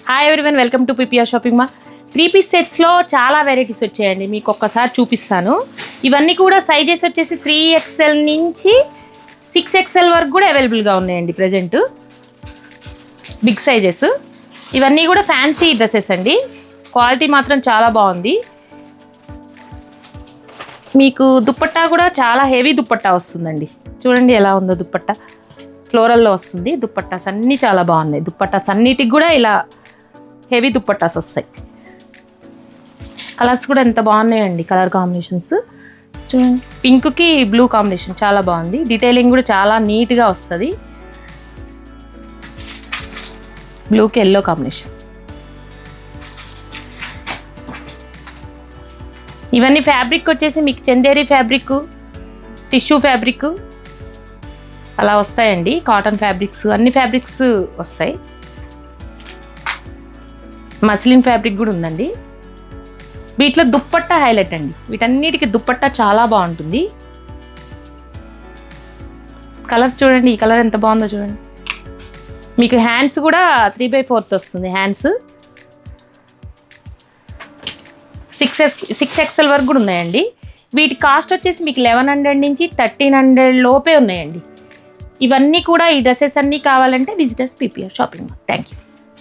Hi everyone, welcome to PPR shopping mall. 3-piece సెట్స్లో చాలా varieties వచ్చాయండి. మీకు ఒక్కసారి చూపిస్తాను. ఇవన్నీ కూడా సైజెస్ వచ్చేసి 3XL నుంచి 6XL వరకు కూడా అవైలబుల్గా ఉన్నాయండి ప్రజెంట్. బిగ్ సైజెస్ ఇవన్నీ కూడా ఫ్యాన్సీ డ్రెస్సెస్ అండి. క్వాలిటీ మాత్రం చాలా బాగుంది. మీకు దుప్పట్టా కూడా చాలా హెవీ దుప్పట్టా వస్తుందండి. చూడండి ఎలా ఉందో దుప్పట్టా. ఫ్లోరల్లో వస్తుంది. దుప్పట్టాస్ అన్నీ చాలా బాగున్నాయి. దుప్పట్టాస్ అన్నిటికి కూడా ఇలా హెవీ దుప్పట్టాస్ వస్తాయి. కలర్స్ కూడా ఎంత బాగున్నాయండి. కలర్ కాంబినేషన్స్ చూడండి. పింక్కి బ్లూ కాంబినేషన్ చాలా బాగుంది. డీటెయిలింగ్ కూడా చాలా నీట్గా వస్తుంది. బ్లూకి ఎల్లో కాంబినేషన్. ఇవన్నీ ఫ్యాబ్రిక్ వచ్చేసి మీకు చందేరి ఫ్యాబ్రిక్, టిష్యూ ఫ్యాబ్రిక్ అలా వస్తాయండి. కాటన్ ఫ్యాబ్రిక్స్, అన్ని ఫ్యాబ్రిక్స్ వస్తాయి. మస్లిన్ ఫ్యాబ్రిక్ కూడా ఉందండి. వీటిలో దుప్పట్టా హైలైట్ అండి. వీటన్నిటికీ దుప్పట్టా చాలా బాగుంటుంది. కలర్స్ చూడండి. ఈ కలర్ ఎంత బాగుందో చూడండి. మీకు హ్యాండ్స్ కూడా 3/4 వస్తుంది. హ్యాండ్స్ 6XL వరకు కూడా ఉన్నాయండి. వీటి కాస్ట్ వచ్చేసి మీకు 1100 నుంచి 1300 లోపే ఉన్నాయండి. ఇవన్నీ కూడా ఈ డ్రెస్సెస్ అన్నీ కావాలంటే visitors PPR shopping mall. Thank you.